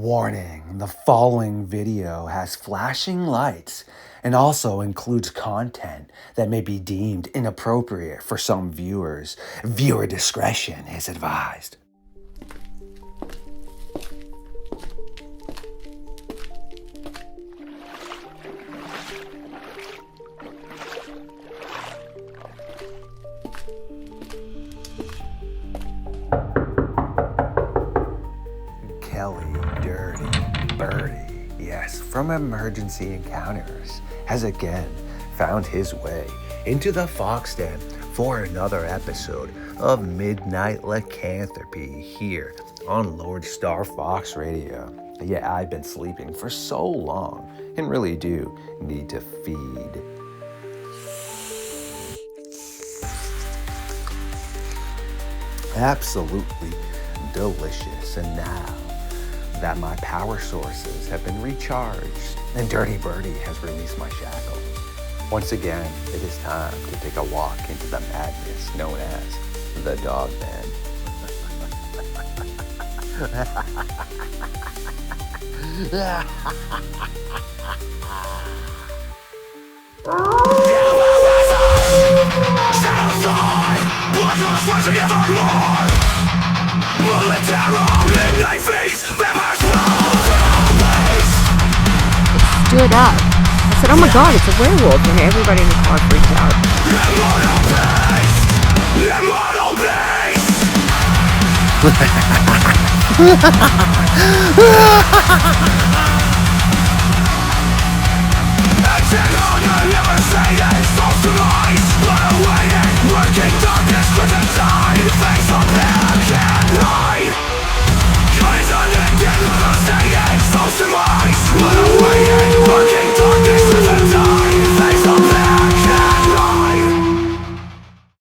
Warning, the following video has flashing lights and also includes content that may be deemed inappropriate for some viewers. Viewer discretion is advised. Birdy, yes, from Emergency Encounters, has again found his way into the Fox Den for another episode of Midnight Lycanthropy here on LordeStarfox Radio. Yeah, I've been sleeping for so long and really do need to feed. Absolutely delicious. And now that my power sources have been recharged and Dirty Birdy has released my shackles, once again, it is time to take a walk into the madness known as the Dogman. Stood up. I said, oh my god, it's a werewolf. And everybody in the car freaked out.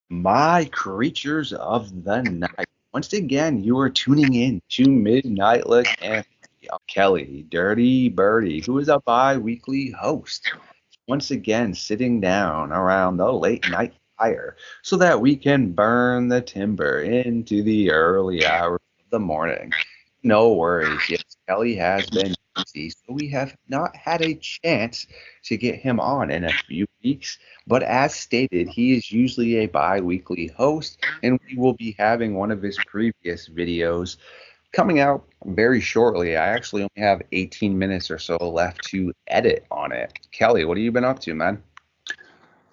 My creatures of the night. Once again, you are tuning in to Midnight Lycanthropy. Kelly, Dirty Birdy, who is a bi-weekly host, once again sitting down around the late night fire so that we can burn the timber into the early hours of the morning. No worries. Yes, Kelly has been busy, so we have not had a chance to get him on in a few weeks. But as stated, he is usually a bi-weekly host, and we will be having one of his previous videos coming out very shortly. I actually only have 18 minutes or so left to edit on it. Kelly, what have you been up to, man?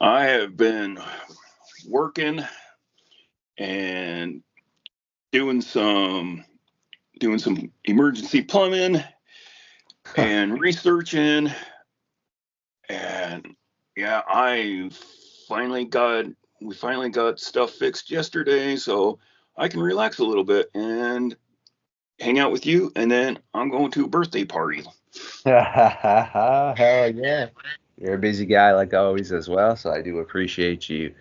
I have been working and doing some emergency plumbing and researching, and yeah, we finally got stuff fixed yesterday, so I can relax a little bit and hang out with you, and then I'm going to a birthday party. Hell yeah. You're a busy guy like always as well, so I do appreciate you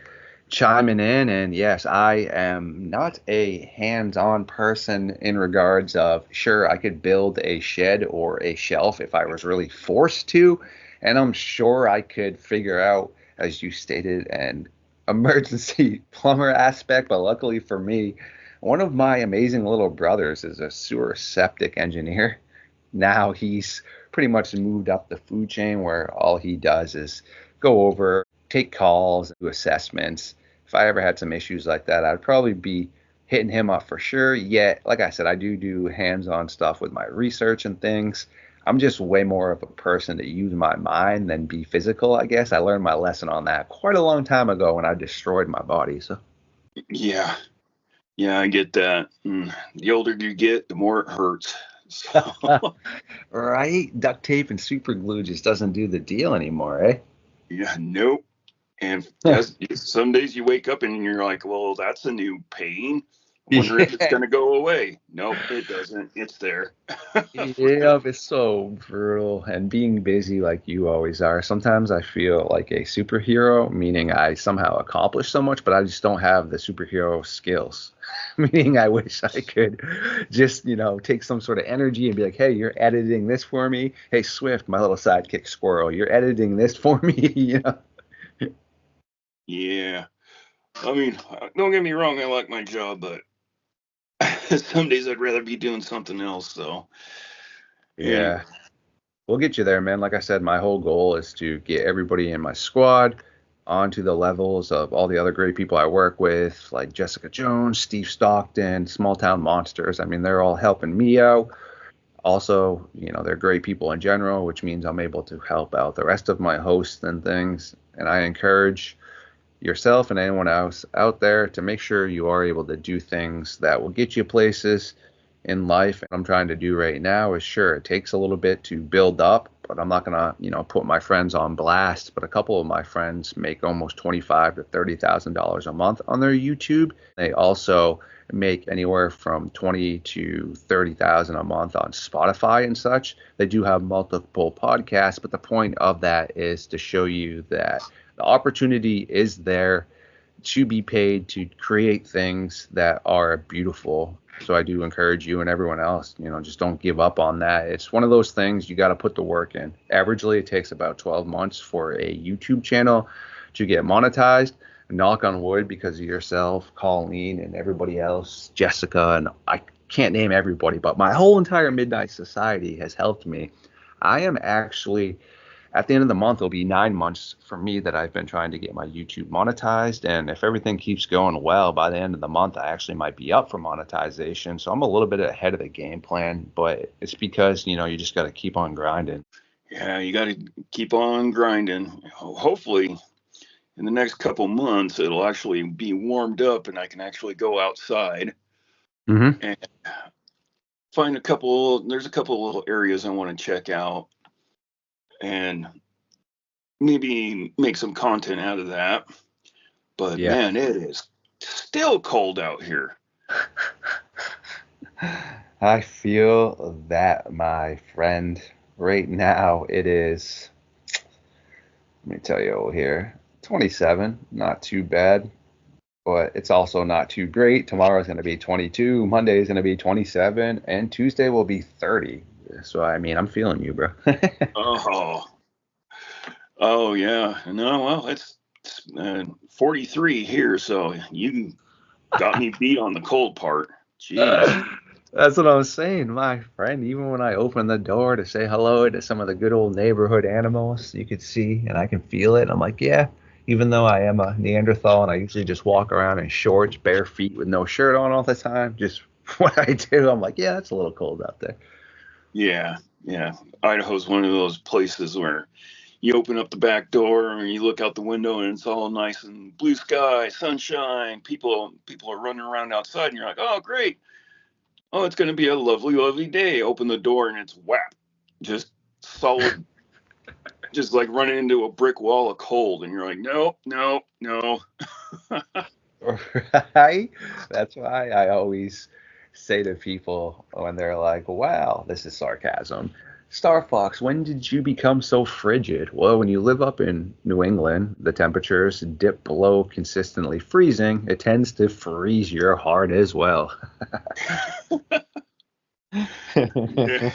chiming in. And yes, I am not a hands-on person in regards of, sure, I could build a shed or a shelf if I was really forced to, and I'm sure I could figure out, as you stated, an emergency plumber aspect. But luckily for me, one of my amazing little brothers is a sewer septic engineer. Now he's pretty much moved up the food chain where all he does is go over, take calls, do assessments. If I ever had some issues like that, I'd probably be hitting him up for sure. Yet, like I said, I do hands-on stuff with my research and things. I'm just way more of a person to use my mind than be physical, I guess. I learned my lesson on that quite a long time ago when I destroyed my body. So Yeah, I get that. The older you get, the more it hurts. So. Right? Duct tape and super glue just doesn't do the deal anymore, eh? Yeah, nope. And some days you wake up and you're like, well, that's a new pain. I wonder if it's going to go away. Nope, it doesn't. It's there. Yeah, it's so brutal. And being busy like you always are, sometimes I feel like a superhero, meaning I somehow accomplish so much, but I just don't have the superhero skills. Meaning I wish I could just, take some sort of energy and be like, hey, you're editing this for me. Hey, Swift, my little sidekick squirrel, you're editing this for me. Yeah. I mean, don't get me wrong, I like my job, but some days I'd rather be doing something else, though. Anyway, Yeah. We'll get you there, man. Like I said, my whole goal is to get everybody in my squad onto the levels of all the other great people I work with, like Jessica Jones, Steve Stockton, Small Town Monsters. I mean, they're all helping me out. Also, they're great people in general, which means I'm able to help out the rest of my hosts and things. And I encourage yourself and anyone else out there to make sure you are able to do things that will get you places in life. I'm trying to do right now is, sure, it takes a little bit to build up, but I'm not gonna, put my friends on blast. But a couple of my friends make almost $25,000 to $30,000 a month on their YouTube. They also make anywhere from 20 to 30,000 a month on Spotify and such. They do have multiple podcasts, but the point of that is to show you that the opportunity is there to be paid to create things that are beautiful. So I do encourage you and everyone else, just don't give up on that. It's one of those things you got to put the work in. Averagely, it takes about 12 months for a YouTube channel to get monetized. Knock on wood, because of yourself, Colleen, and everybody else, Jessica, and I can't name everybody, but my whole entire Midnight Society has helped me. I am actually, at the end of the month, it'll be 9 months for me that I've been trying to get my YouTube monetized. And if everything keeps going well, by the end of the month, I actually might be up for monetization. So I'm a little bit ahead of the game plan, but it's because, you just got to keep on grinding. yeah, you got to keep on grinding. Hopefully, in the next couple months, it'll actually be warmed up and I can actually go outside and find there's a couple little areas I want to check out and maybe make some content out of that. But Yeah. man, it is still cold out here. I feel that, my friend. Right now, it is, let me tell you over here, 27, not too bad, but it's also not too great. Tomorrow's going to be 22, Monday is going to be 27, and Tuesday will be 30. So, I mean, I'm feeling you, bro. Oh yeah. No, well, it's 43 here, so you got me beat on the cold part. Jeez. That's what I was saying, my friend. Even when I open the door to say hello to some of the good old neighborhood animals, you could see and I can feel it. I'm like, yeah, even though I am a Neanderthal and I usually just walk around in shorts, bare feet with no shirt on all the time, just what I do, I'm like, yeah, it's a little cold out there. Yeah, yeah. Idaho's one of those places where you open up the back door and you look out the window and it's all nice and blue sky, sunshine. People are running around outside and you're like, oh great. Oh, it's going to be a lovely, lovely day. Open the door and it's whap, just solid, just like running into a brick wall of cold. And you're like, no, no, no. Right? That's why I always say to people when they're like, wow, this is sarcasm. Star Fox, when did you become so frigid? Well, when you live up in New England, the temperatures dip below consistently freezing. It tends to freeze your heart as well. Yeah.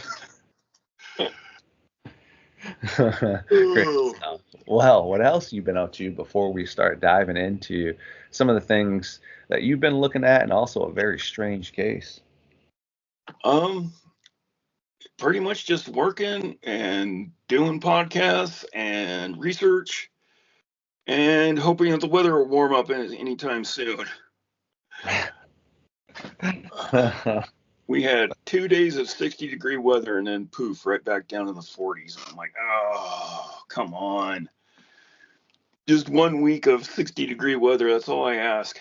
Great stuff. Well, what else you been up to before we start diving into some of the things that you've been looking at, and also a very strange case? Um, Pretty much just working and doing podcasts and research and hoping that the weather will warm up anytime soon. We had 2 days of 60-degree weather and then poof, right back down to the 40s. I'm like, oh, come on. Just 1 week of 60-degree weather. That's all I ask.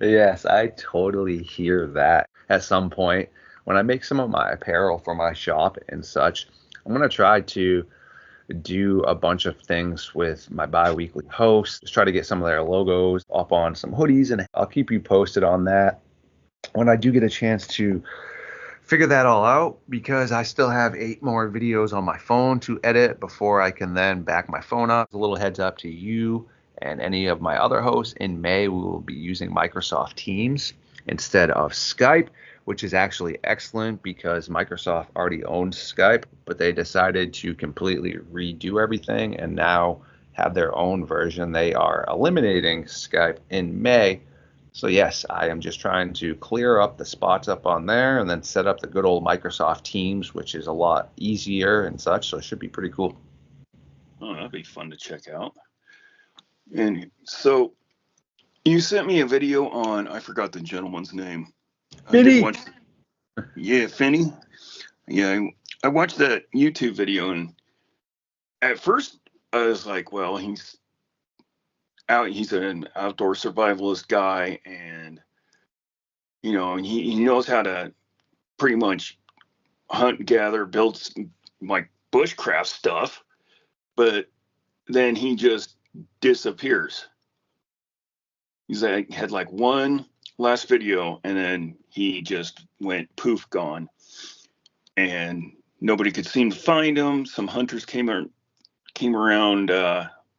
Yes, I totally hear that. At some point, when I make some of my apparel for my shop and such, I'm going to try to do a bunch of things with my bi-weekly hosts, just try to get some of their logos up on some hoodies, and I'll keep you posted on that when I do get a chance to figure that all out, because I still have 8 more videos on my phone to edit before I can then back my phone up. A little heads up to you and any of my other hosts. In May, we will be using Microsoft Teams instead of Skype, which is actually excellent because Microsoft already owns Skype, but they decided to completely redo everything and now have their own version. They are eliminating Skype in May, So yes, I am just trying to clear up the spots up on there and then set up the good old Microsoft Teams, which is a lot easier and such. So it should be pretty cool. Oh, that'd be fun to check out. And so you sent me a video on, I forgot the gentleman's name. I did Birdy. watch, yeah, Finney. Yeah, I watched that YouTube video, and at first I was like, well, he's an outdoor survivalist guy, and and he knows how to pretty much hunt, gather, build like bushcraft stuff, but then he just disappears. He's like had like one last video, and then he just went poof, gone, and nobody could seem to find him. Some hunters came around.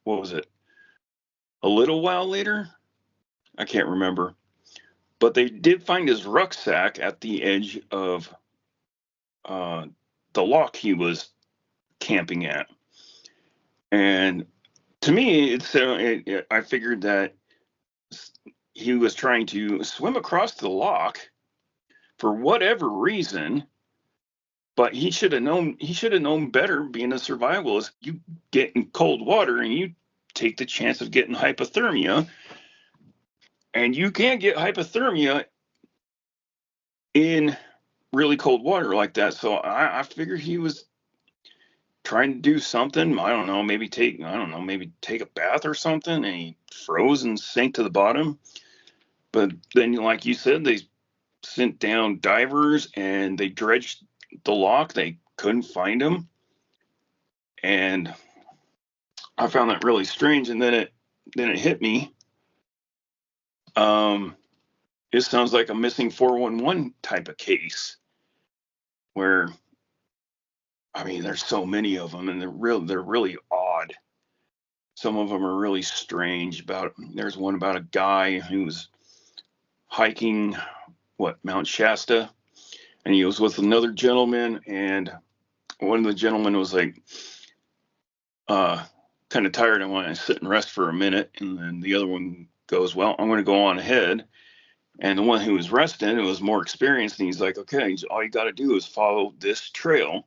What was it? A little while later, I can't remember, but they did find his rucksack at the edge of uh, the lock he was camping at. And to me, I figured that he was trying to swim across the lock for whatever reason, but he should have known. He should have known better. Being a survivalist, you get in cold water and you take the chance of getting hypothermia, and you can't get hypothermia in really cold water like that. So I figured he was trying to do something. I don't know, maybe take a bath or something, and he froze and sank to the bottom. But then, like you said, they sent down divers and they dredged the lock. They couldn't find him, and I found that really strange. And then it hit me. Um, it sounds like a missing 411 type of case, where I mean, there's so many of them, and they're really odd. Some of them are really strange. There's one about a guy who's hiking Mount Shasta, and he was with another gentleman, and one of the gentlemen was like kind of tired. I want to sit and rest for a minute, and then the other one goes, well, I'm going to go on ahead. And the one who was resting, it was more experienced, and he's like, okay, all you got to do is follow this trail,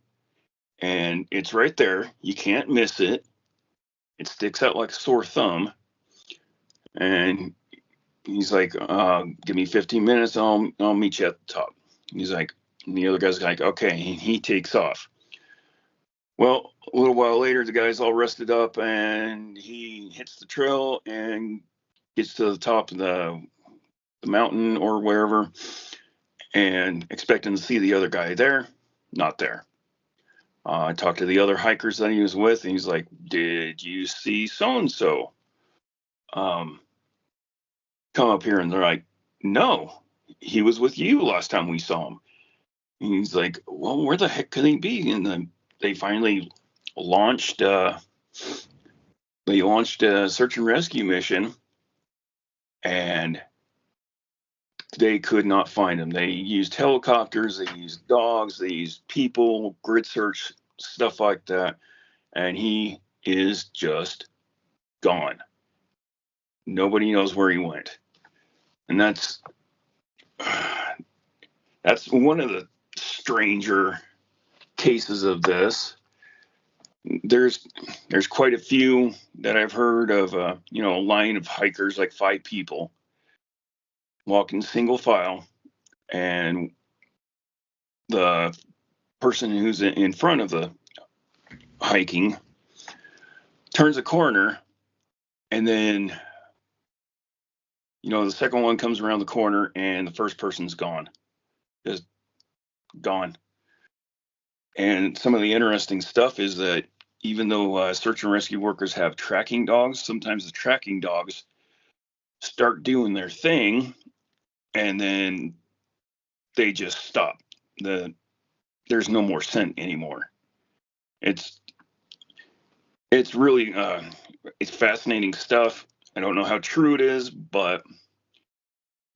and it's right there. You can't miss it. It sticks out like a sore thumb. And he's like, give me 15 minutes. I'll meet you at the top. He's like, and the other guy's like, okay. And he takes off. Well, a little while later, the guy's all rested up, and he hits the trail and gets to the top of the mountain or wherever, and expecting to see the other guy there. Not there. I talked to the other hikers that he was with, and he's like, did you see so-and-so come up here? And they're like, no, he was with you last time we saw him. And he's like, well, where the heck could he be? And then they finally launched a search and rescue mission, and they could not find him. They used helicopters, they used dogs, they used people, grid search, stuff like that, and he is just gone. Nobody knows where he went. And that's one of the stranger cases of this. There's quite a few that I've heard of, a line of hikers, like 5 people walking single file, and the person who's in front of the hiking turns a corner, and then the second one comes around the corner, and the first person's gone, just gone. And some of the interesting stuff is that even though search and rescue workers have tracking dogs, sometimes the tracking dogs start doing their thing, and then they just stop. There's no more scent anymore. It's really it's fascinating stuff. I don't know how true it is, but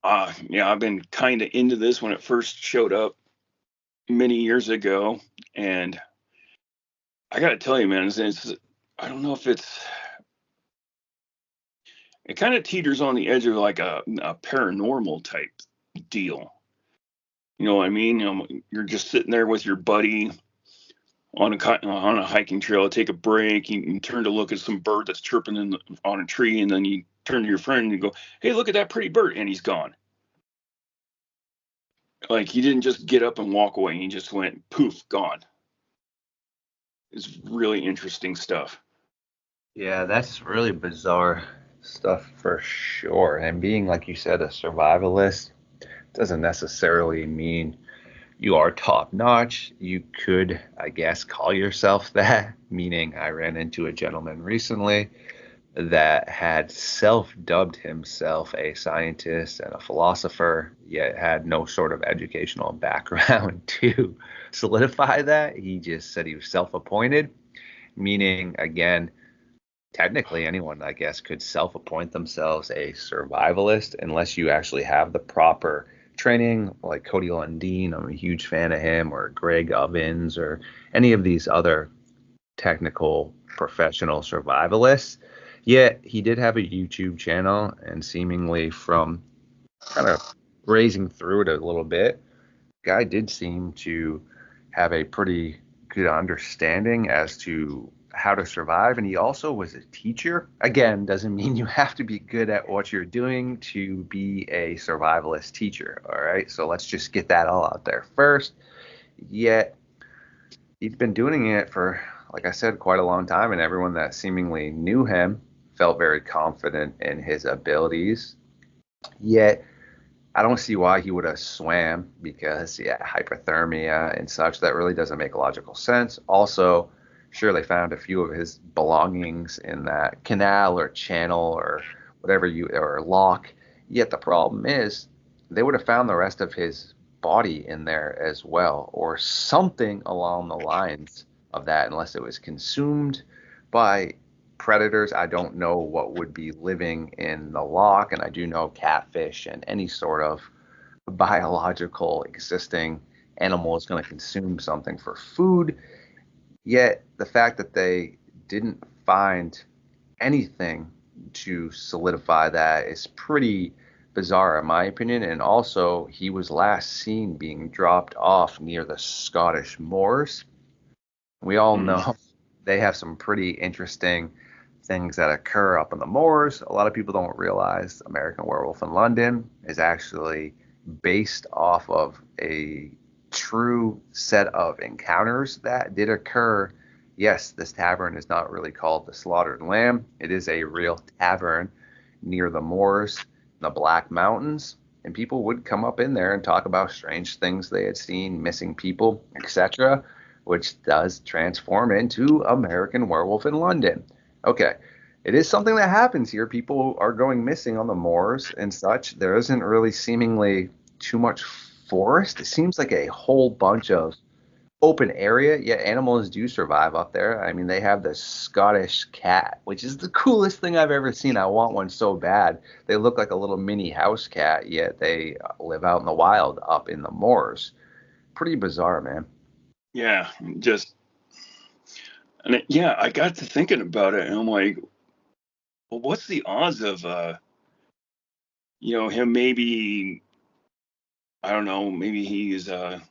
I've been kind of into this when it first showed up many years ago, and I got to tell you, man, I don't know if it kind of teeters on the edge of like a paranormal type deal. You know what I mean? You're just sitting there with your buddy on a hiking trail, take a break, you turn to look at some bird that's chirping on a tree, and then you turn to your friend and you go, "Hey, look at that pretty bird," and he's gone. Like, he didn't just get up and walk away; he just went poof, gone. It's really interesting stuff. Yeah, that's really bizarre stuff for sure. And being, like you said, a survivalist doesn't necessarily mean you are top notch. You could, I guess, call yourself that, meaning I ran into a gentleman recently that had self-dubbed himself a scientist and a philosopher, yet had no sort of educational background to solidify that. He just said he was self-appointed, meaning, again, technically anyone, I guess, could self-appoint themselves a survivalist unless you actually have the proper training, like Cody Lundin. I'm a huge fan of him, or Greg Ovens, or any of these other technical professional survivalists. Yet he did have a YouTube channel, and seemingly from kind of grazing through it a little bit, guy did seem to have a pretty good understanding as to how to survive. And he also was a teacher. Again, doesn't mean you have to be good at what you're doing to be a survivalist teacher. All right. So let's just get that all out there first. Yet he'd been doing it for, like I said, quite a long time. And everyone that seemingly knew him felt very confident in his abilities. Yet I don't see why he would have swam because, yeah, hypothermia and such, that really doesn't make logical sense. Also, sure, they found a few of his belongings in that canal or channel or whatever or lock. Yet the problem is they would have found the rest of his body in there as well, or something along the lines of that, unless it was consumed by predators. I don't know what would be living in the lock, and I do know catfish and any sort of biological existing animal is going to consume something for food. Yet the fact that they didn't find anything to solidify that is pretty bizarre in my opinion. And also, he was last seen being dropped off near the Scottish moors. We all know they have some pretty interesting things that occur up in the moors. A lot of people don't realize American Werewolf in London is actually based off of a true set of encounters that did occur. Yes, this tavern is not really called the Slaughtered Lamb. It is a real tavern near the moors in the Black Mountains. And people would come up in there and talk about strange things they had seen, missing people, etc., which does transform into American Werewolf in London. Okay, it is something that happens here. People are going missing on the moors and such. There isn't really seemingly too much forest. It seems like a whole bunch of open area, yet animals do survive up there. I mean, they have the Scottish cat, which is the coolest thing I've ever seen. I want one so bad. They look like a little mini house cat, yet they live out in the wild up in the moors. Pretty bizarre, man. Yeah, I got to thinking about it, and I'm like, well, what's the odds of him maybe, I don't know, maybe he's you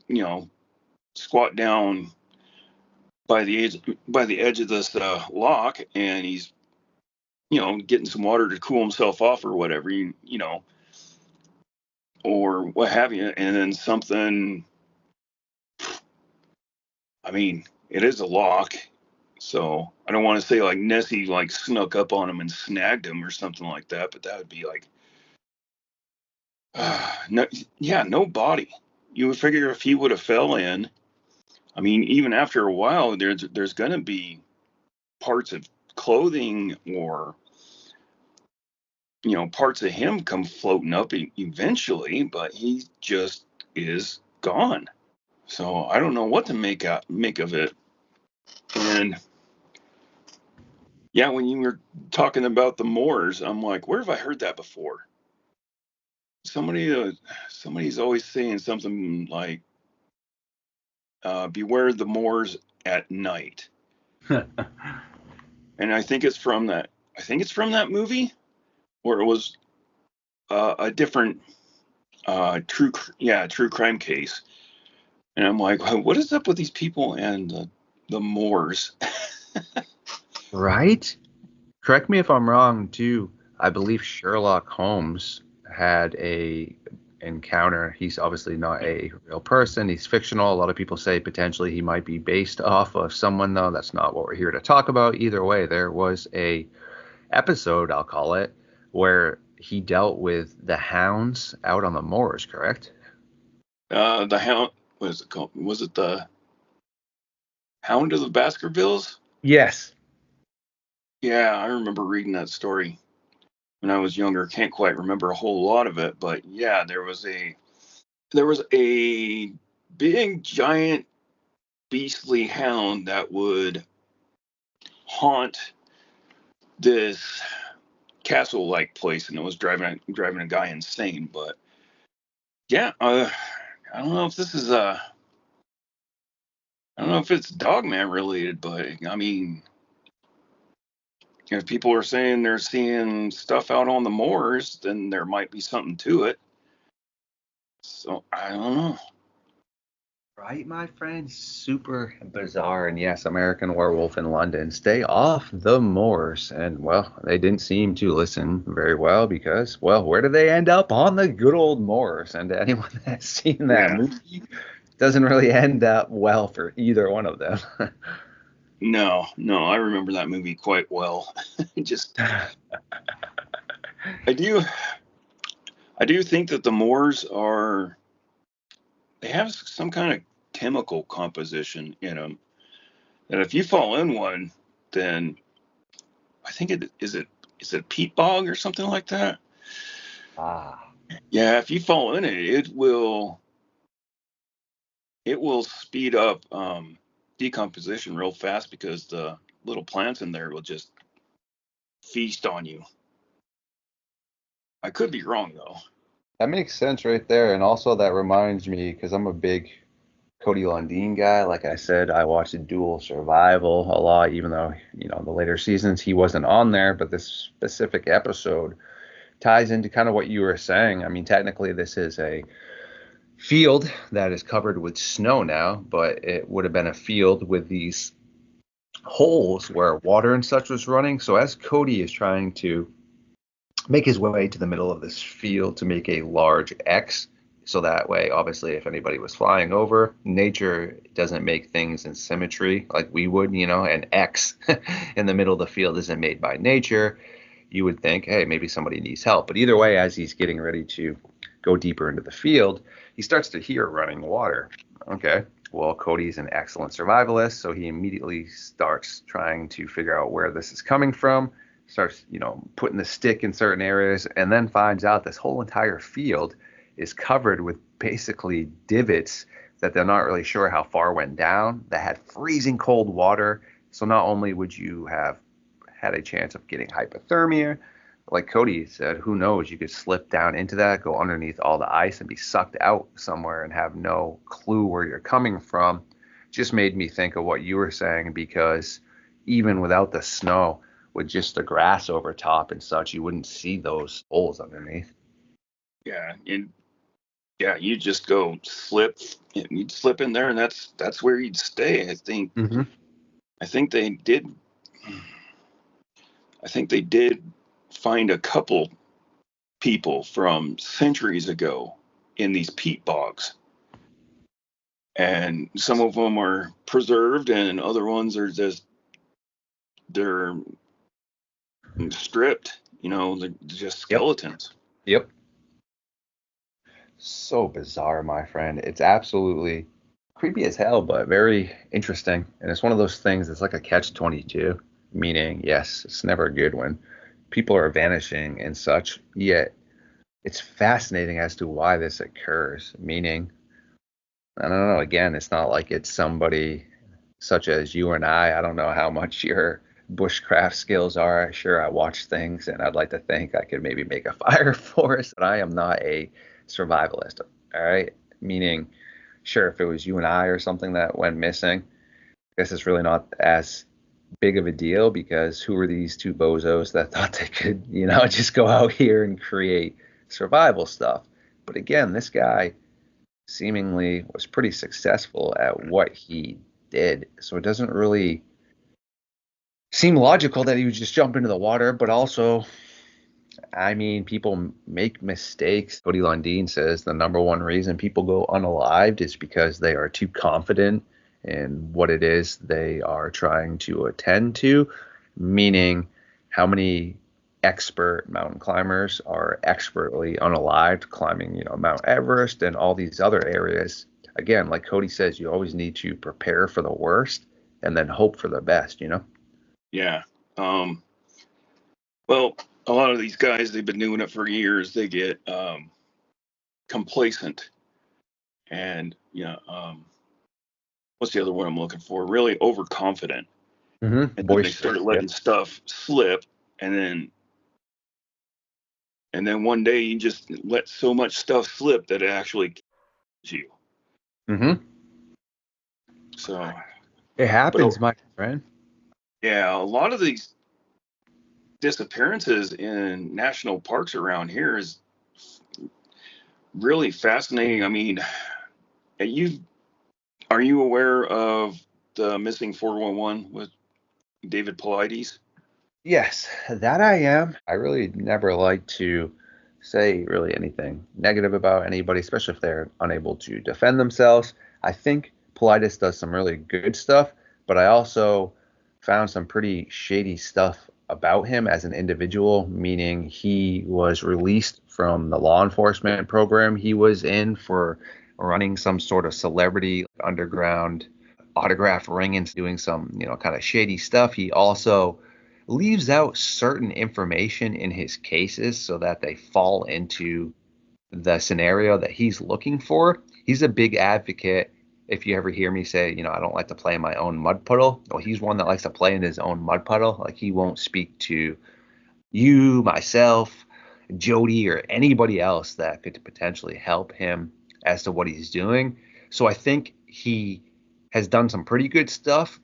know squat down by the edge of this lock, and he's getting some water to cool himself off or whatever, or what have you, and then something. I mean, it is a lock, so I don't want to say like Nessie like snuck up on him and snagged him or something like that, but that would be like, no, yeah, no body. You would figure if he would have fell in. I mean, even after a while, there's gonna be parts of clothing or parts of him come floating up eventually, but he just is gone. So I don't know what to make of it. And yeah, when you were talking about the Moors, I'm like, where have I heard that before? Somebody's always saying something like, "Beware the Moors at night," and I think it's from that. I think it's from that movie. or it was a different true crime case. And I'm like, what is up with these people and the Moors? Right? Correct me if I'm wrong, too. I believe Sherlock Holmes had a encounter. He's obviously not a real person. He's fictional. A lot of people say potentially he might be based off of someone, though. That's not what we're here to talk about. Either way, there was a episode, I'll call it, where he dealt with the hounds out on the moors, correct? The Hound, what is it called? Was it the Hound of the Baskervilles? Yes. Yeah, I remember reading that story when I was younger. Can't quite remember a whole lot of it, but yeah, there was a big giant beastly hound that would haunt this castle-like place, and it was driving a guy insane. But yeah, I don't know if this is I don't know if it's Dogman related, but I mean, if people are saying they're seeing stuff out on the moors, then there might be something to it. So I don't know. Right, my friend? Super bizarre. And yes, American Werewolf in London. Stay off the moors. And well, they didn't seem to listen very well because, well, where do they end up? On the good old moors. And anyone that's seen that Yeah, movie doesn't really end up well for either one of them. no, I remember that movie quite well. Just I do I do think that the moors are they have some kind of chemical composition in them that if you fall in one, then I think it peat bog or something like that. Ah, Yeah, if you fall in it, it will speed up decomposition real fast because the little plants in there will just feast on you. I could be wrong though. that makes sense right there. And also, that reminds me, because I'm a big Cody Lundin guy. Like I said, I watched Dual Survival a lot, even though, the later seasons he wasn't on there. But this specific episode ties into kind of what you were saying. I mean, technically, this is a field that is covered with snow now, but it would have been a field with these holes where water and such was running. So as Cody is trying to make his way to the middle of this field to make a large X, so that way, obviously, if anybody was flying over, nature doesn't make things in symmetry like we would, an X in the middle of the field isn't made by nature. You would think, hey, maybe somebody needs help. But either way, as he's getting ready to go deeper into the field, he starts to hear running water. Okay, well, Cody's an excellent survivalist, so he immediately starts trying to figure out where this is coming from, starts, putting the stick in certain areas, and then finds out this whole entire field is covered with basically divots that they're not really sure how far went down, that had freezing cold water. So not only would you have had a chance of getting hypothermia, like Cody said, who knows? You could slip down into that, go underneath all the ice, and be sucked out somewhere and have no clue where you're coming from. Just made me think of what you were saying because even without the snow, with just the grass over top and such, you wouldn't see those holes underneath. Yeah, and yeah, you just go slip. You'd slip in there, and that's where you'd stay. Mm-hmm. I think they did. I think they did find a couple people from centuries ago in these peat bogs, and some of them are preserved, and other ones are just they're stripped. They're just Yep. skeletons. Yep. So bizarre, my friend. It's absolutely creepy as hell, but very interesting. And it's one of those things that's like a catch 22, meaning, yes, it's never good when people are vanishing and such, yet it's fascinating as to why this occurs. Meaning, I don't know, again, it's not like it's somebody such as you and I. I don't know how much your bushcraft skills are. Sure, I watch things and I'd like to think I could maybe make a fire for us, but I am not a survivalist. All right. Meaning, sure, if it was you and I or something that went missing, I guess it's really not as big of a deal, because who are these two bozos that thought they could, just go out here and create survival stuff? But again, this guy seemingly was pretty successful at what he did. So it doesn't really seem logical that he would just jump into the water, but also, I mean, people make mistakes. Cody Lundin says the number one reason people go unalived is because they are too confident in what it is they are trying to attend to, meaning how many expert mountain climbers are expertly unalived climbing, Mount Everest and all these other areas. Again, like Cody says, you always need to prepare for the worst and then hope for the best. Yeah. Well, a lot of these guys, they've been doing it for years. They get complacent, and what's the other one I'm looking for? Really overconfident, and then they start Boisterous, yeah. letting stuff slip, and then one day you just let so much stuff slip that it actually kills you. Mm-hmm. So, It but happens, my friend. yeah, a lot of these disappearances in national parks around here is really fascinating. I mean, are you aware of the missing 411 with David Paulides? Yes, that I am. I really never like to say really anything negative about anybody, especially if they're unable to defend themselves. I think Politis does some really good stuff, but I also found some pretty shady stuff about him as an individual, meaning he was released from the law enforcement program he was in for running some sort of celebrity underground autograph ring and doing some, kind of shady stuff. He also leaves out certain information in his cases so that they fall into the scenario that he's looking for. He's a big advocate. If you ever hear me say, I don't like to play in my own mud puddle, well, he's one that likes to play in his own mud puddle. Like, he won't speak to you, myself, Jody, or anybody else that could potentially help him as to what he's doing. So I think he has done some pretty good stuff,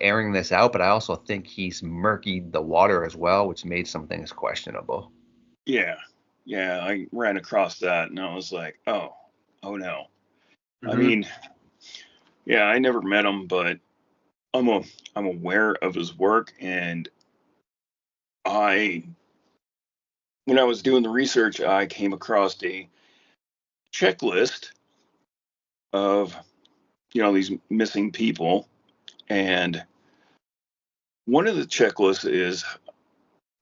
airing this out, but I also think he's murkied the water as well, which made some things questionable. Yeah, yeah, I ran across that and I was like, oh no. I Hmm. mean, yeah, I never met him, but I'm a I'm aware of his work, and I when I was doing the research, I came across a checklist of these missing people, and one of the checklists is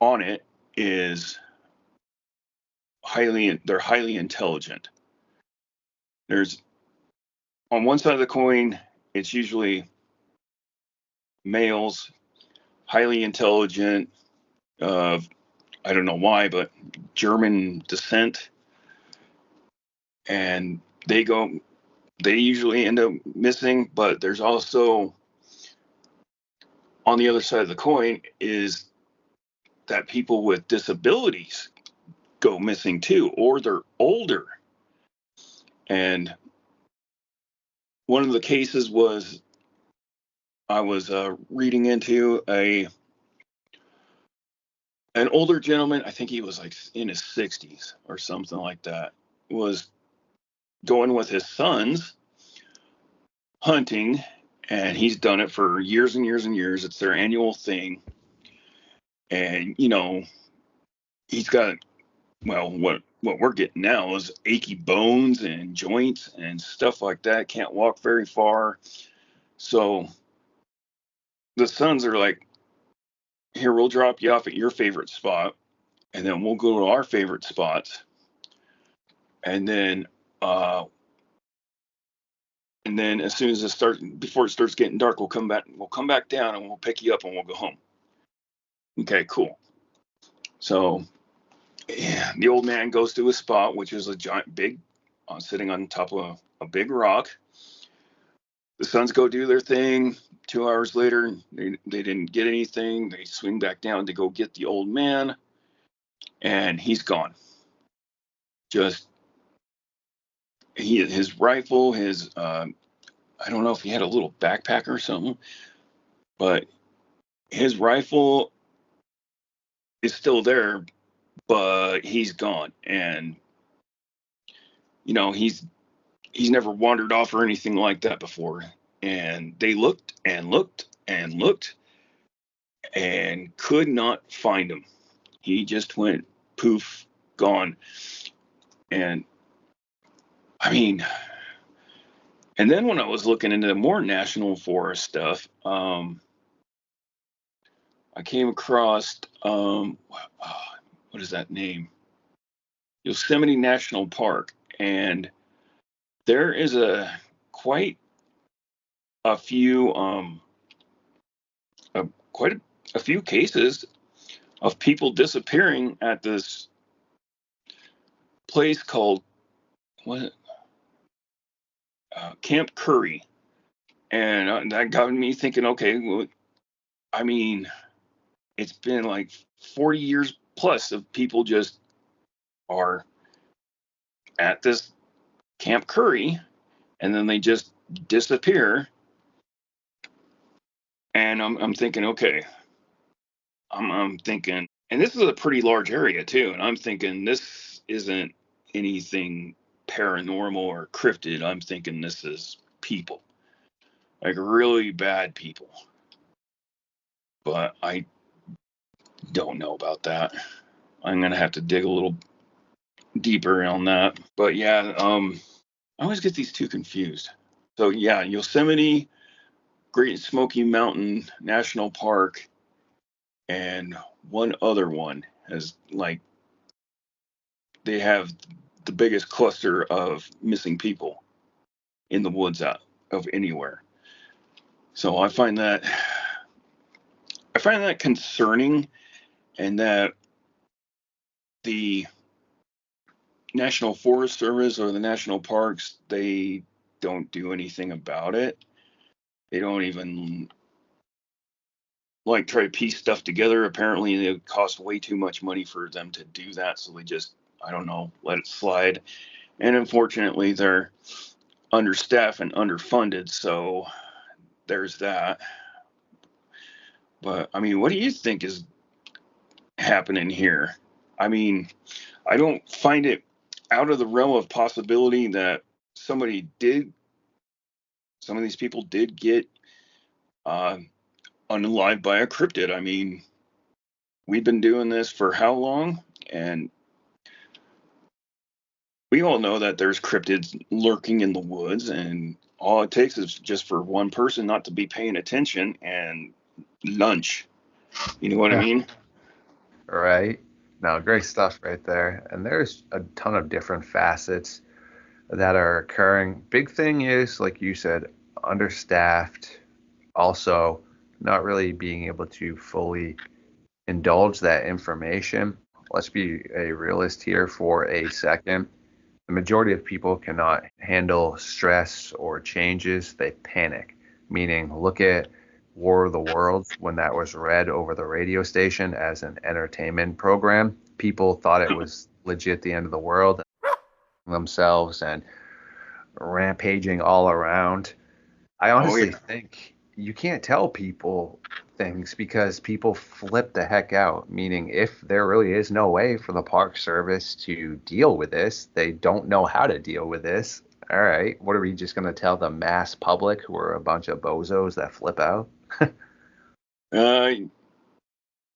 on it is they're highly intelligent. There's on one side of the coin, it's usually males, highly intelligent, of I don't know why, but German descent, and they usually end up missing. But there's also on the other side of the coin is that people with disabilities go missing too, or they're older. And one of the cases was I was reading into an older gentleman. I think he was like in his 60s or something like that. Was going with his sons hunting, and he's done it for years and years and years. It's their annual thing, and he's got, well, what we're getting now is achy bones and joints and stuff like that. Can't walk very far. So the sons are like, here, we'll drop you off at your favorite spot, and then we'll go to our favorite spots, and then uh as soon as before it starts getting dark, we'll come back down and we'll pick you up and we'll go home. Okay, cool. So yeah, the old man goes to a spot, which is a giant big sitting on top of a big rock. The sons go do their thing. 2 hours later, they didn't get anything. They swing back down to go get the old man, and he's gone. Just his rifle, his I don't know if he had a little backpack or something, but his rifle is still there, but he's gone. And, he's never wandered off or anything like that before. And they looked and looked and looked and could not find him. He just went poof, gone. And I mean, and then when I was looking into the more national forest stuff, I came across what is that name? Yosemite National Park, and there is quite a few quite a few cases of people disappearing at this place called what Camp Curry, and that got me thinking. Okay, well, I mean, it's been like 40 years plus of people just are at this Camp Curry, and then they just disappear. And I'm thinking, okay, I'm thinking, and this is a pretty large area too, and I'm thinking this isn't anything paranormal or cryptid. I'm thinking this is people, like really bad people. But I don't know about that. I'm gonna have to dig a little deeper on that. But yeah, I always get these two confused. So yeah, Yosemite, Great Smoky Mountain National Park, and one other one has like they have the biggest cluster of missing people in the woods out of anywhere. So I find that concerning, and that the National Forest Service or the national parks, they don't do anything about it. They don't even like try to piece stuff together. Apparently it costs way too much money for them to do that, so they just, I don't know, let it slide. And unfortunately they're understaffed and underfunded, so there's that. But I mean, what do you think is happening here? I mean, I don't find it out of the realm of possibility that some of these people did get uh, unalived by a cryptid. I mean, we've been doing this for how long? And we all know that there's cryptids lurking in the woods, and all it takes is just for one person not to be paying attention and lunch. You know what I mean? Right. No, great stuff right there. And there's a ton of different facets that are occurring. Big thing is, like you said, understaffed. Also, not really being able to fully indulge that information. Let's be a realist here for a second. The majority of people cannot handle stress or changes. They panic, meaning look at War of the Worlds when that was read over the radio station as an entertainment program. People thought it was legit the end of the world themselves and rampaging all around. I Oh honestly yeah. think you can't tell people things because people flip the heck out. Meaning, if there really is no way for the Park Service to deal with this, they don't know how to deal with this. All right, what are we just going to tell the mass public who are a bunch of bozos that flip out? Uh,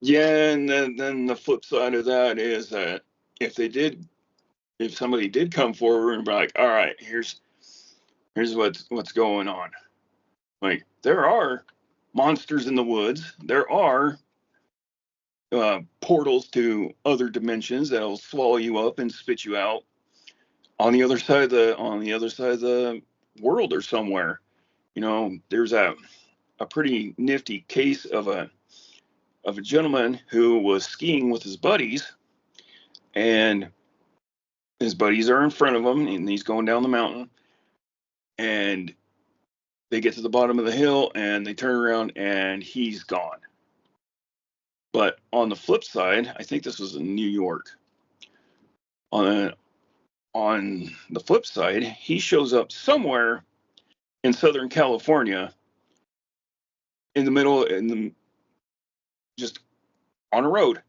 yeah, and then the flip side of that is that if they did, if somebody did come forward and be like, all right, here's what's going on. Like, there are monsters in the woods. There are portals to other dimensions that'll swallow you up and spit you out on the other side of the world or somewhere. There's a pretty nifty case of a gentleman who was skiing with his buddies, and his buddies are in front of him, and he's going down the mountain, and they get to the bottom of the hill, and they turn around, and he's gone. But on the flip side, I think this was in New York. On on the flip side, he shows up somewhere in Southern California in the just on a road,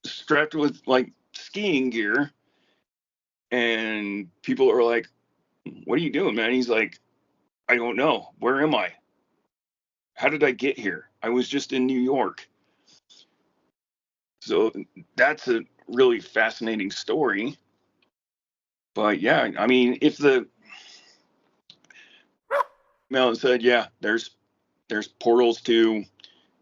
strapped with like skiing gear, and people are like, "What are you doing, man?" He's like, "I don't know. Where am I? How did I get here? I was just in New York." So that's a really fascinating story. But yeah, I mean, if the Melon said, "Yeah, there's portals to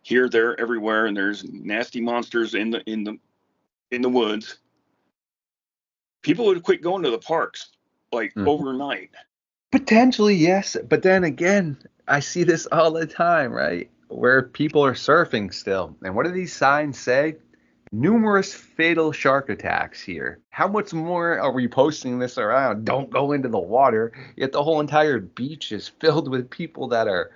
here, there, everywhere, and there's nasty monsters in the woods," people would quit going to the parks like overnight. Potentially, yes. But then again, I see this all the time, right? Where people are surfing still. And what do these signs say? Numerous fatal shark attacks here. How much more are we posting this around? Don't go into the water. Yet the whole entire beach is filled with people that are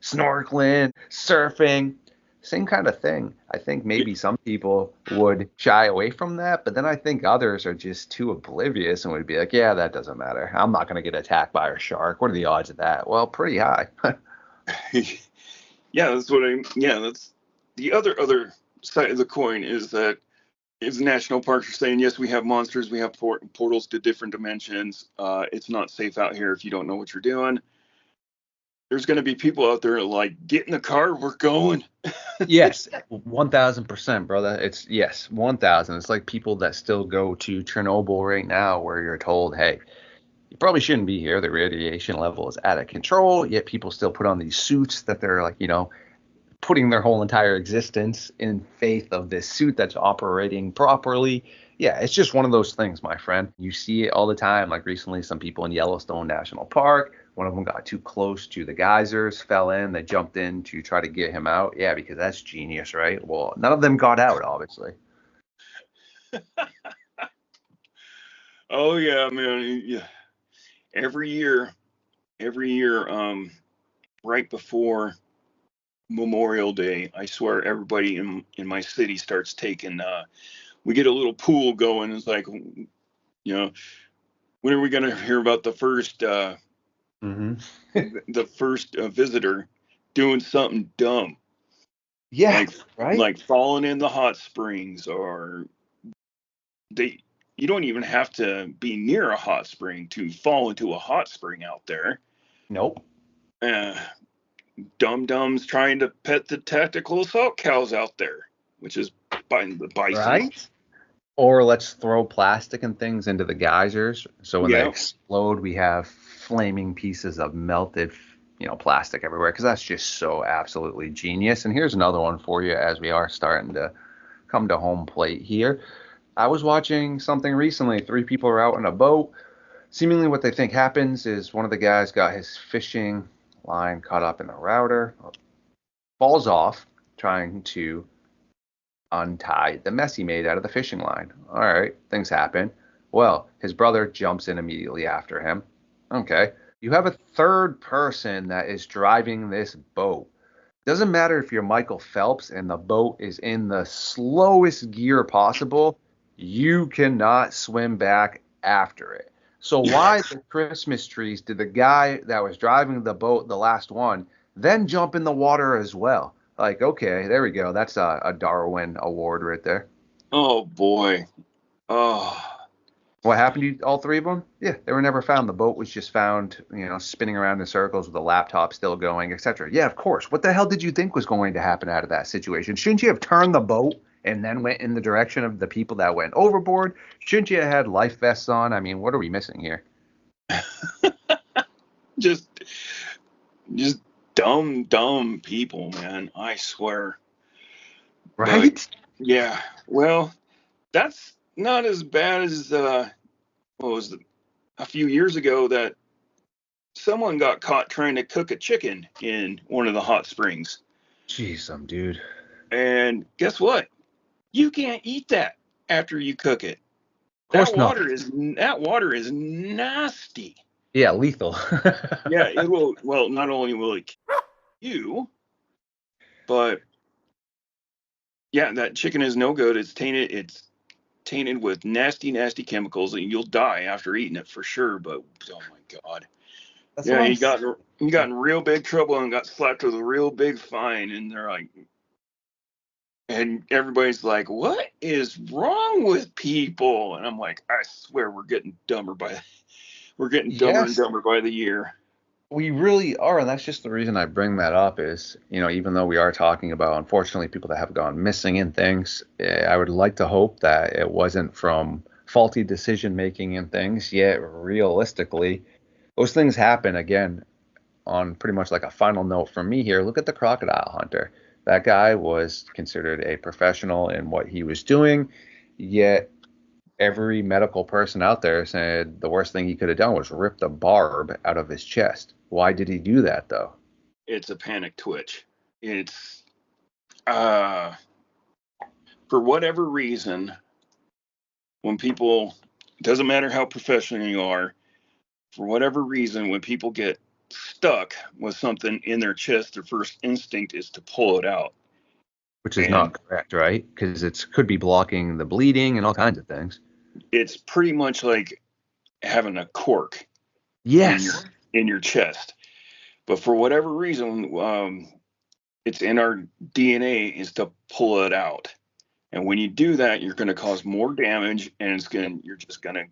snorkeling, surfing, same kind of thing. I think maybe some people would shy away from that, but then I think others are just too oblivious and would be like, yeah, that doesn't matter. I'm not going to get attacked by a shark. What are the odds of that? Well, pretty high. Yeah, that's the other side of the coin, is that if the national parks are saying, yes, we have monsters, we have portals to different dimensions, it's not safe out here if you don't know what you're doing. There's going to be people out there like, get in the car, we're going. Yes, 1000%, brother. It's yes, 1000. It's like people that still go to Chernobyl right now where you're told, hey, you probably shouldn't be here. The radiation level is out of control, yet people still put on these suits that they're like, putting their whole entire existence in faith of this suit that's operating properly. Yeah, it's just one of those things, my friend. You see it all the time. Like recently, some people in Yellowstone National Park, one of them got too close to the geysers, fell in, they jumped in to try to get him out. Yeah, because that's genius, right? Well, none of them got out, obviously. Oh yeah, man. Yeah. Every year, right before Memorial Day, I swear everybody in my city starts taking. We get a little pool going. It's like, when are we gonna hear about the first the first visitor doing something dumb, Yeah, like right? falling in the hot springs, or they. You don't even have to be near a hot spring to fall into a hot spring out there. Nope. Uh, Dum-dums trying to pet the tactical assault cows out there, which is the bison. Right? Or let's throw plastic and things into the geysers. So when they Yeah. explode, we have flaming pieces of melted, plastic everywhere because that's just so absolutely genius. And here's another one for you as we are starting to come to home plate here. I was watching something recently. Three people are out in a boat. Seemingly, what they think happens is one of the guys got his fishing line caught up in the router, falls off, trying to untie the mess he made out of the fishing line. All right, things happen. Well, his brother jumps in immediately after him. Okay, you have a third person that is driving this boat. Doesn't matter if you're Michael Phelps and the boat is in the slowest gear possible, you cannot swim back after it. So why the Christmas trees did the guy that was driving the boat, the last one, then jump in the water as well? Like, okay, there we go. That's a Darwin award right there. Oh boy. Oh. What happened to all three of them? Yeah, they were never found. The boat was just found, spinning around in circles with the laptop still going, etc. Yeah, of course. What the hell did you think was going to happen out of that situation? Shouldn't you have turned the boat and then went in the direction of the people that went overboard? Shouldn't you have had life vests on? I mean, what are we missing here? just just dumb people, man. I swear. But Right? yeah, well, that's not as bad as what was it, a few years ago that someone got caught trying to cook a chicken in one of the hot springs. Jeez, some dude. And guess what? You can't eat that after you cook it. Of course not. That water is nasty. Yeah, lethal. Yeah, it will. Well, not only will it kill you, but yeah, that chicken is no good. It's tainted. It's tainted with nasty chemicals, and you'll die after eating it for sure. But oh my god. That's what Yeah, I'm he got in real big trouble and got slapped with a real big fine, and they're like, and everybody's like, "What is wrong with people?" And I'm like, I swear we're getting dumber and Yes, dumber by the year. we really are, and that's just the reason I bring that up is, even though we are talking about, unfortunately, people that have gone missing and things, I would like to hope that it wasn't from faulty decision making and things, yet realistically, those things happen again on pretty much like a final note from me here. Look at the crocodile hunter. That guy was considered a professional in what he was doing, yet every medical person out there said the worst thing he could have done was rip the barb out of his chest. Why did he do that though? It's a panic twitch. It's uh for whatever reason, when people, it doesn't matter how professional you are, for whatever reason, when people get stuck with something in their chest, their first instinct is to pull it out. Which is And not correct, right? Because it could be blocking the bleeding and all kinds of things. it's pretty much like having a cork in your Yes. chest. But for whatever reason, it's in our DNA is to pull it out. And when you do that, you're going to cause more damage, and Shred you're just going to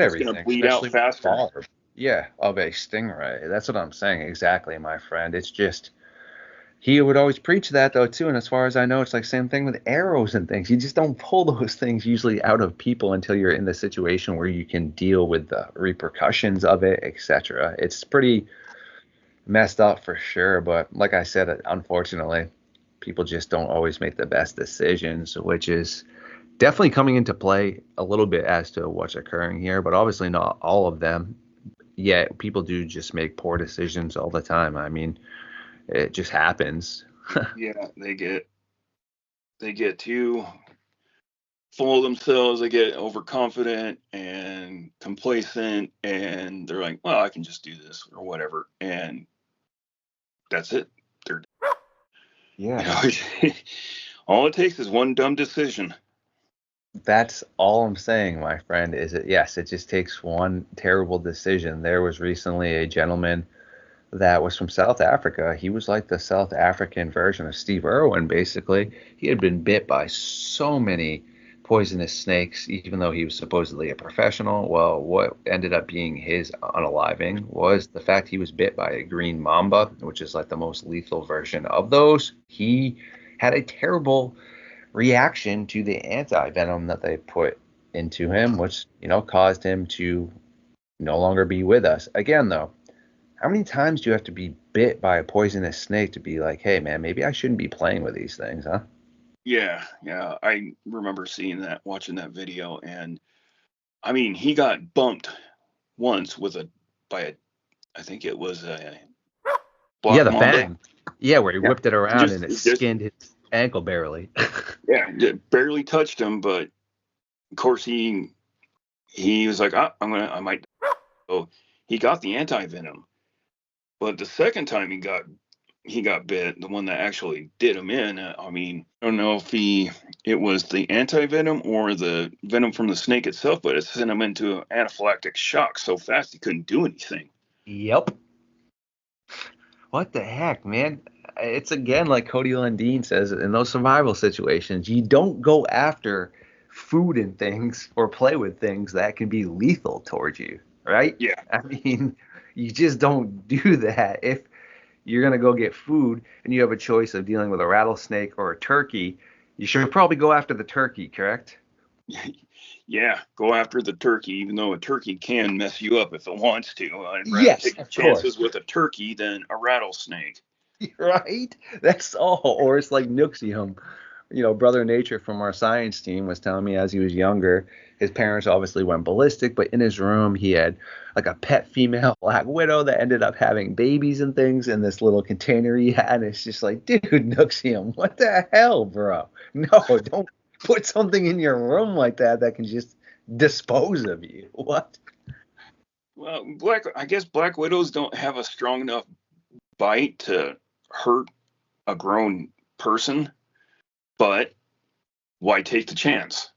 everything, bleed out especially with the faster. barb. Yeah, of a stingray. That's what I'm saying exactly, my friend. It's just he would always preach that though too, and as far as I know, it's like same thing with arrows and things. You just don't pull those things usually out of people until you're in the situation where you can deal with the repercussions of it, etc. It's pretty messed up for sure, but like I said, unfortunately, people just don't always make the best decisions, which is definitely coming into play a little bit as to what's occurring here, but obviously not all of them. Yet people do just make poor decisions all the time. I mean, it just happens. Yeah, they get too full of themselves. They get overconfident and complacent, and they're like, "Well, I can just do this or whatever," and that's it. They're you Yeah, know, all it takes is one dumb decision. that's all I'm saying, my friend, is that yes, it just takes one terrible decision. There was recently a gentleman that was from South Africa. He was like the South African version of Steve Irwin, basically. He had been bit by so many poisonous snakes, even though he was supposedly a professional. Well, what ended up being his unaliving was the fact he was bit by a green mamba, which is like the most lethal version of those. He had a terrible reaction to the anti-venom that they put into him, which, caused him to no longer be with us. Again, though, how many times do you have to be bit by a poisonous snake to be like, hey, man, maybe I shouldn't be playing with these things, huh? Yeah, yeah, I remember watching that video, and I mean, he got bumped once by I think it was a Yeah, black the mamba. fang. Yeah, where he Yeah, whipped it around and it it just skinned his ankle barely. yeah, it barely touched him, but of course he was like, ah, I might. So he got the anti venom, but the second time he got bit, the one that actually did him in. I mean, I don't know if it was the anti venom or the venom from the snake itself, but it sent him into anaphylactic shock so fast he couldn't do anything. Yep. What the heck, man? It's again like Cody Lundeen says in those survival situations, you don't go after food and things or play with things that can be lethal towards you, right? Yeah, I mean, you just don't do that. If you're going to go get food and you have a choice of dealing with a rattlesnake or a turkey, you should probably go after the turkey, correct? yeah, go after the turkey, even though a turkey can mess you up if it wants to. I'd rather Yes, take the of course. chances with a turkey than a rattlesnake. Right? That's all. Or it's like Nuxium. Brother Nature from our science team was telling me as he was younger, his parents obviously went ballistic, but in his room he had like a pet female black widow that ended up having babies and things in this little container he had. And it's just like, dude, Nuxium, what the hell, bro? No, don't put something in your room like that can just dispose of you. What? Well, I guess black widows don't have a strong enough bite to hurt a grown person, but why take the chance?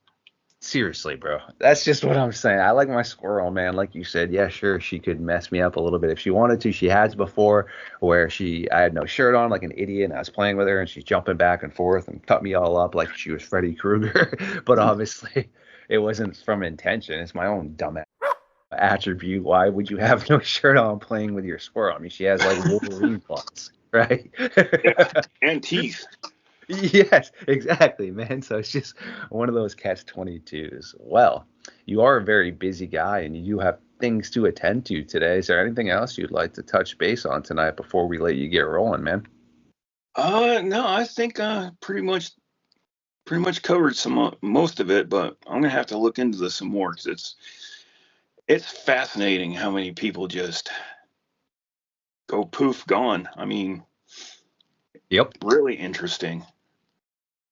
Seriously, bro. That's just what I'm saying. I like my squirrel, man. Like you said, yeah, sure, she could mess me up a little bit if she wanted to. She has before, where I had no shirt on like an idiot, and I was playing with her, and she's jumping back and forth and cut me all up like she was Freddy Krueger. But obviously, it wasn't from intention. It's my own dumb attribute. Why would you have no shirt on playing with your squirrel? I mean, she has like Wolverine claws, right? Yeah, and teeth. Yes, exactly, man. So it's just one of those catch 22s. Well, you are a very busy guy and you have things to attend to today. Is there anything else you'd like to touch base on tonight before we let you get rolling, man? No, I think pretty much covered some most of it, but I'm gonna have to look into this some more because it's fascinating how many people just go poof gone. I mean, Yep. really interesting.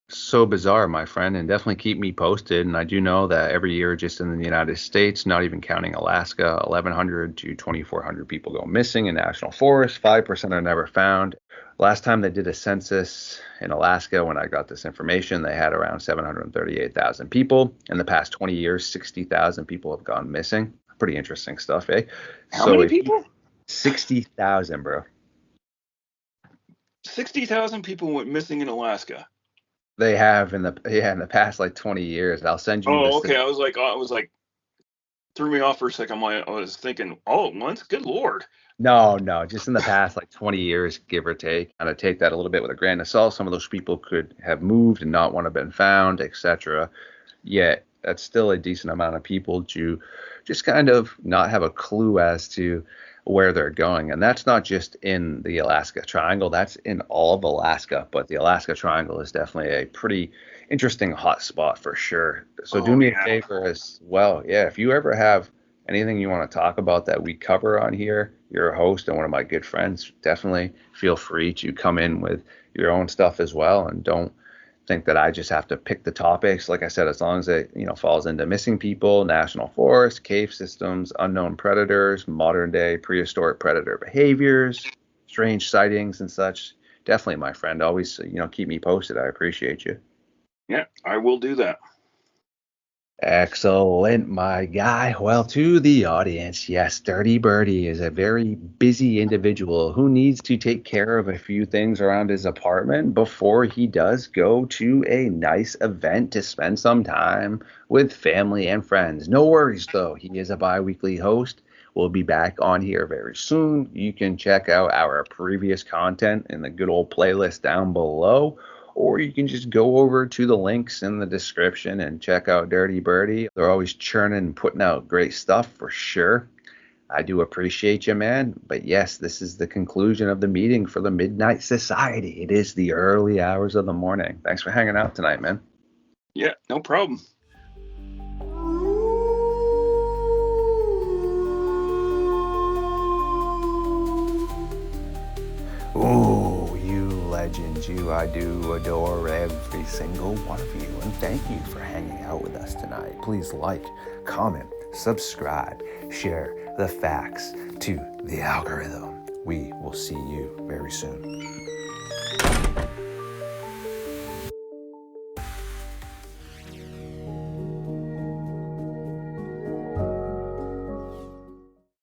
So bizarre, my friend, and definitely keep me posted. And I do know that every year, just in the United States, not even counting Alaska, 1,100 to 2,400 people go missing in national forests. 5% are never found. Last time they did a census in Alaska, when I got this information, they had around 738,000 people. In the past 20 years, 60,000 people have gone missing. Pretty interesting stuff, eh? How So many if people? 60,000, bro. 60,000 people went missing in Alaska. They have in the past like 20 years. I'll send you the Oh, okay. statistic. I was like, threw me off for a second. I was thinking, oh, once, good lord. No, no, just in the past like 20 years, give or take. Kind of take that a little bit with a grain of salt. Some of those people could have moved and not want to have been found, etc. Yet that's still a decent amount of people to just kind of not have a clue as to where they're going. And that's not just in the Alaska Triangle, that's in all of Alaska. But the Alaska Triangle is definitely a pretty interesting hot spot for sure. So do Oh, me a yeah. favor as well. Yeah, if you ever have anything you want to talk about that we cover on here, you're a host and one of my good friends. Definitely feel free to come in with your own stuff as well, and don't think that I just have to pick the topics. Like I said, as long as it falls into missing people, national forests, cave systems, unknown predators, modern day prehistoric predator behaviors, strange sightings and such. Definitely, my friend. Always keep me posted. I appreciate you. Yeah, I will do that. Excellent, my guy. Well, to the audience, yes, Dirty Birdie is a very busy individual who needs to take care of a few things around his apartment before he does go to a nice event to spend some time with family and friends. No worries, though. He is a bi-weekly host. We'll be back on here very soon. You can check out our previous content in the good old playlist down below, or you can just go over to the links in the description and check out Dirty Birdie. They're always churning and putting out great stuff for sure. I do appreciate you, man. But yes, this is the conclusion of the meeting for the Midnight Society. It is the early hours of the morning. Thanks for hanging out tonight, man. Yeah, no problem. Ooh, you legends, you. I do adore every single one of you. And thank you for hanging out with us tonight. Please like, comment, subscribe, share the facts to the algorithm. We will see you very soon.